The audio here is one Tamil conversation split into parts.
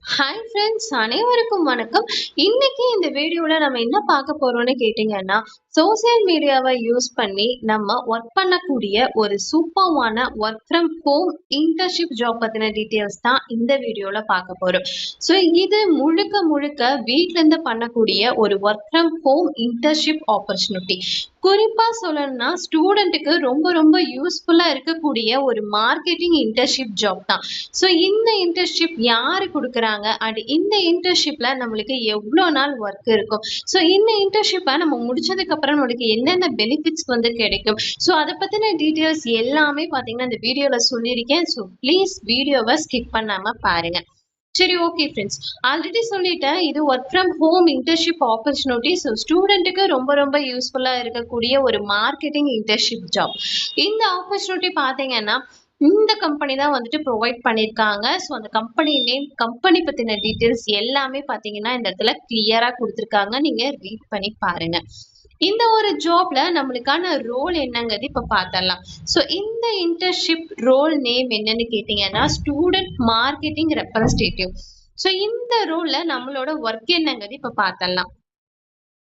ஹாய் ஃப்ரெண்ட்ஸ், அனைவருக்கும் வணக்கம். இன்னைக்கு இந்த வீடியோல நம்ம என்ன பார்க்க போறோம்னு கேட்டிங்கன்னா, சோசியல் மீடியாவை யூஸ் பண்ணி நம்ம ஒர்க் பண்ணக்கூடிய ஒரு சூப்பர்வான work from home internship job பத்தின டீட்டெயில்ஸ் தான் இந்த வீடியோல பார்க்க போறோம். ஸோ இது முழுக்க முழுக்க வீட்ல இருந்து பண்ணக்கூடிய ஒரு work from home internship opportunity. குறிப்பா சொல்லணும்னா ஸ்டூடெண்ட்டுக்கு ரொம்ப ரொம்ப யூஸ்ஃபுல்லா இருக்கக்கூடிய ஒரு மார்க்கெட்டிங் இன்டர்ன்ஷிப் ஜாப் தான். ஸோ இந்த இன்டர்ன்ஷிப் யாரு குடுக்குறாங்க அண்ட் இந்த இன்டர்ன்ஷிப்ல நம்மளுக்கு எவ்வளோ நாள் ஒர்க் இருக்கும், ஸோ இந்த இன்டர்ன்ஷிப்பை நம்ம முடிச்சதுக்கு அப்புறம் நம்மளுக்கு என்னென்ன பெனிஃபிட்ஸ் வந்து கிடைக்கும், ஸோ அதை பத்தின டீட்டெயில்ஸ் எல்லாமே பார்த்தீங்கன்னா இந்த வீடியோல சொல்லியிருக்கேன். ஸோ ப்ளீஸ் வீடியோவை ஸ்கிப் பண்ணாம பாருங்க. சரி, ஓகே ஃப்ரெண்ட்ஸ், ஆல்ரெடி சொல்லிட்டேன், இது work from home internship opportunity. So ஸ்டூடெண்ட்டுக்கு ரொம்ப ரொம்ப யூஸ்ஃபுல்லாக இருக்கக்கூடிய ஒரு மார்க்கெட்டிங் இன்டர்ன்ஷிப் ஜாப். இந்த ஆப்பர்ச்சுனிட்டி பார்த்தீங்கன்னா இந்த கம்பெனி தான் வந்துட்டு ப்ரொவைட் பண்ணியிருக்காங்க. ஸோ அந்த கம்பெனி நேம், கம்பெனி பற்றின டீட்டெயில்ஸ் எல்லாமே பார்த்தீங்கன்னா இந்த இடத்துல கிளியராக கொடுத்துருக்காங்க. நீங்கள் ரீட் பண்ணி பாருங்க. இந்த ஒரு ஜாப்ல நம்மளுக்கான ரோல் என்னங்கிறது இப்ப பார்த்தரலாம். ஸோ இந்த இன்டர்ன்ஷிப் ரோல் நேம் என்னன்னு கேட்டீங்கன்னா ஸ்டூடெண்ட் மார்க்கெட்டிங் ரெப்ரசன்டேட்டிவ். ஸோ இந்த ரோல்ல நம்மளோட ஒர்க் என்னங்கிறது இப்ப பார்த்தரலாம்.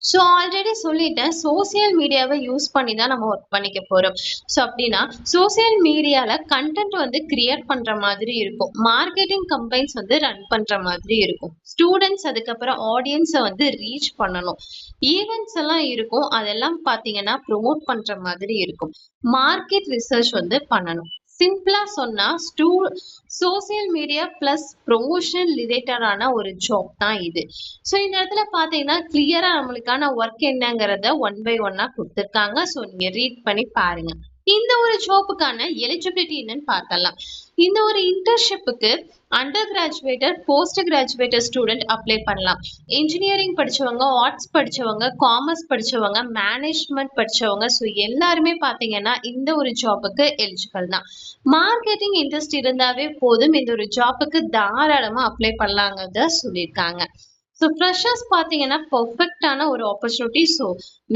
ஸோ ஆல்ரெடி சொல்லிட்டேன், சோசியல் மீடியாவை யூஸ் பண்ணி தான் நம்ம ஒர்க் பண்ணிக்க போகிறோம். ஸோ அப்படின்னா சோசியல் மீடியாவில் கண்டென்ட் வந்து கிரியேட் பண்ணுற மாதிரி இருக்கும், மார்க்கெட்டிங் கம்பெனிஸ் வந்து ரன் பண்ணுற மாதிரி இருக்கும், ஸ்டூடெண்ட்ஸ் அதுக்கப்புறம் ஆடியன்ஸை வந்து ரீச் பண்ணணும், ஈவெண்ட்ஸ் எல்லாம் இருக்கும், அதெல்லாம் பார்த்தீங்கன்னா ப்ரொமோட் பண்ணுற மாதிரி இருக்கும், மார்க்கெட் ரிசர்ச் வந்து பண்ணணும். சிம்பிளா சொன்னா சோசியல் மீடியா பிளஸ் ப்ரொமோஷன் ரிலேட்டடான ஒரு ஜாப் தான் இது. ஸோ இந்த இடத்துல பார்த்தீங்கன்னா கிளியரா நம்மளுக்கான ஒர்க் என்னங்கிறத ஒன் பை ஒன்னா கொடுத்துருக்காங்க. ஸோ நீங்க ரீட் பண்ணி பாருங்க. இந்த ஒரு ஜாப்புக்கான எலிஜிபிலிட்டி என்னன்னு பார்த்தலாம். இந்த ஒரு இன்டர்ன்ஷிப்புக்கு அண்டர் கிராஜுவேட்டர், போஸ்ட் கிராஜுவேட்டர் ஸ்டூடெண்ட் அப்ளை பண்ணலாம். இன்ஜினியரிங் படிச்சவங்க, ஆர்ட்ஸ் படிச்சவங்க, காமர்ஸ் படிச்சவங்க, மேனேஜ்மெண்ட் படிச்சவங்க, ஸோ எல்லாருமே பார்த்தீங்கன்னா இந்த ஒரு ஜாப்புக்கு எலிஜிபிள் தான். மார்க்கெட்டிங் இன்ட்ரெஸ்ட் இருந்தாவே போதும், இந்த ஒரு ஜாப்புக்கு தாராளமாக அப்ளை பண்ணலாங்கிறத சொல்லியிருக்காங்க. ஸோ ஃப்ரெஷர்ஸ் பார்த்தீங்கன்னா பர்ஃபெக்டான ஒரு ஆப்பர்ச்சுனிட்டி. ஸோ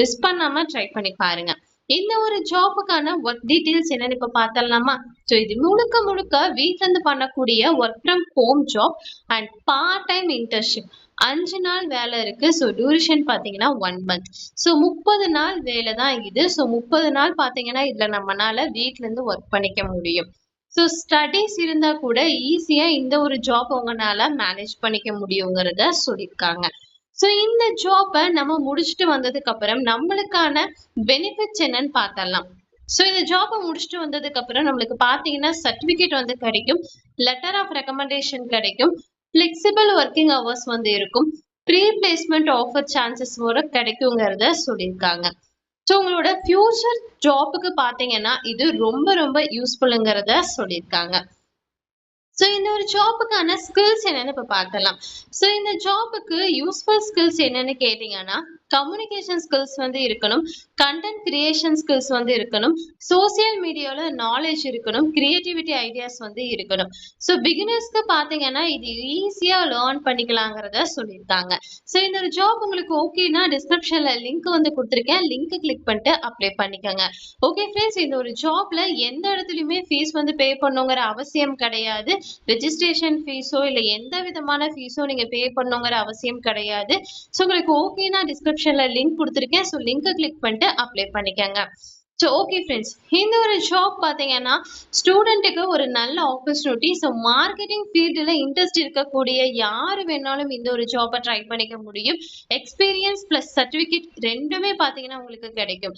மிஸ் பண்ணாமல் ட்ரை பண்ணி பாருங்க. இந்த ஒரு ஜாப்புக்கான ஒர்க் டீட்டெயில்ஸ் என்னன்னு இப்போ பார்த்தலாமா? ஸோ இது முழுக்க முழுக்க வீட்டிலேருந்து பண்ணக்கூடிய work from home job and part time internship. 5 நாள் வேலை இருக்கு. ஸோ டியூரேஷன் பார்த்தீங்கன்னா 1 மந்த். ஸோ 30 நாள் வேலை தான் இது. ஸோ 30 நாள் பார்த்தீங்கன்னா இதில் நம்மளால வீட்டிலேருந்து ஒர்க் பண்ணிக்க முடியும். ஸோ ஸ்டடீஸ் இருந்தால் கூட ஈஸியாக இந்த ஒரு ஜாப் உங்களால் மேனேஜ் பண்ணிக்க முடியுங்கிறத சொல்லியிருக்காங்க. ஸோ இந்த ஜாப்பை நம்ம முடிச்சுட்டு வந்ததுக்கு அப்புறம் நம்மளுக்கான பெனிஃபிட்ஸ் என்னன்னு பார்த்தரலாம். ஸோ இந்த ஜாப்பை முடிச்சுட்டு வந்ததுக்கு அப்புறம் நம்மளுக்கு பார்த்தீங்கன்னா சர்டிஃபிகேட் வந்து கிடைக்கும், லெட்டர் ஆஃப் ரெக்கமெண்டேஷன் கிடைக்கும், ஃப்ளெக்சிபிள் ஒர்க்கிங் ஹவர்ஸ் வந்து இருக்கும், ப்ரீ பிளேஸ்மெண்ட் ஆஃபர் சான்சஸ் வர கிடைக்குங்கிறத சொல்லியிருக்காங்க. ஸோ உங்களோட ஃபியூச்சர் ஜாப்புக்கு பார்த்தீங்கன்னா இது ரொம்ப ரொம்ப யூஸ்ஃபுல்லுங்கிறத சொல்லியிருக்காங்க. ஸோ இந்த ஒரு ஜாப்புக்கான ஸ்கில்ஸ் என்னன்னு இப்போ பார்த்தலாம். ஸோ இந்த ஜாப்புக்கு யூஸ்ஃபுல் ஸ்கில்ஸ் என்னன்னு கேட்டிங்கன்னா கம்யூனிகேஷன் ஸ்கில்ஸ் வந்து இருக்கணும், கண்டென்ட் கிரியேஷன் ஸ்கில்ஸ் வந்து இருக்கணும், சோசியல் மீடியாவில் நாலேஜ் இருக்கணும், கிரியேட்டிவிட்டி ஐடியாஸ் வந்து இருக்கணும். ஸோ பிகினர்ஸ்க்கு பார்த்தீங்கன்னா இது ஈஸியாக லேர்ன் பண்ணிக்கலாங்கிறத சொல்லியிருக்காங்க. ஸோ இந்த ஒரு ஜாப் உங்களுக்கு ஓகேனா டிஸ்கிரிப்ஷனில் லிங்க் வந்து கொடுத்துருக்கேன், லிங்க் கிளிக் பண்ணிட்டு அப்ளை பண்ணிக்கோங்க. ஓகே ஃப்ரெண்ட்ஸ், இந்த ஒரு ஜாப்ல எந்த இடத்துலையுமே ஃபீஸ் வந்து பே பண்ணுங்கிற அவசியம் கிடையாது. ரெஜிஸ்ட்ரேஷன் ஃபீஸோ இல்லை எந்த விதமான ஃபீஸோ நீங்கள் பே பண்ணுங்கிற அவசியம் கிடையாது. ஸோ உங்களுக்கு ஓகேனா டிஸ்கிரிப்ஷனில் லிங்க் கொடுத்துருக்கேன். ஸோ லிங்கை கிளிக் பண்ணிட்டு அப்ளை பண்ணிக்கோங்க. ஸோ ஓகே ஃப்ரெண்ட்ஸ், இந்த ஒரு ஜாப் பார்த்தீங்கன்னா ஸ்டூடெண்ட்டுக்கு ஒரு நல்ல ஆப்பர்ச்சுனிட்டி. ஸோ மார்க்கெட்டிங் ஃபீல்டில் இன்ட்ரெஸ்ட் இருக்கக்கூடிய யார் வேணாலும் இந்த ஒரு ஜாப்பை ட்ரை பண்ணிக்க முடியும். எக்ஸ்பீரியன்ஸ் ப்ளஸ் சர்டிஃபிகேட் ரெண்டுமே பார்த்தீங்கன்னா உங்களுக்கு கிடைக்கும்.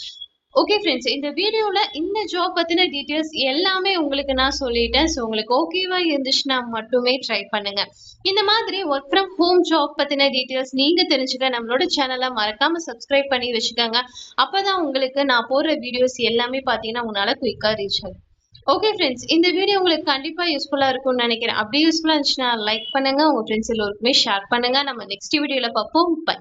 ஓகே ஃப்ரெண்ட்ஸ், இந்த வீடியோவில் இந்த ஜாப் பற்றின டீட்டெயில்ஸ் எல்லாமே உங்களுக்கு நான் சொல்லிட்டேன். ஸோ உங்களுக்கு ஓகேவா இருந்துச்சுன்னா மட்டுமே ட்ரை பண்ணுங்க. இந்த மாதிரி ஒர்க் ஃப்ரம் ஹோம் ஜாப் பற்றின டீட்டெயில்ஸ் நீங்கள் தெரிஞ்சுக்க நம்மளோட சேனலை மறக்காமல் சப்ஸ்கிரைப் பண்ணி வச்சுக்கோங்க. அப்போ தான் உங்களுக்கு நான் போடுற வீடியோஸ் எல்லாமே பார்த்தீங்கன்னா உங்களால் குயிக்காக ரீச் ஆகும். ஓகே ஃப்ரெண்ட்ஸ், இந்த வீடியோ உங்களுக்கு கண்டிப்பாக யூஸ்ஃபுல்லாக இருக்கும்னு நினைக்கிறேன். அப்படி யூஸ்ஃபுல்லாக இருந்துச்சுன்னா லைக் பண்ணுங்கள், உங்கள் ஃப்ரெண்ட்ஸ் எல்லோருக்குமே ஷேர் பண்ணுங்கள். நம்ம நெக்ஸ்ட் வீடியோவில் பார்ப்போம். பை.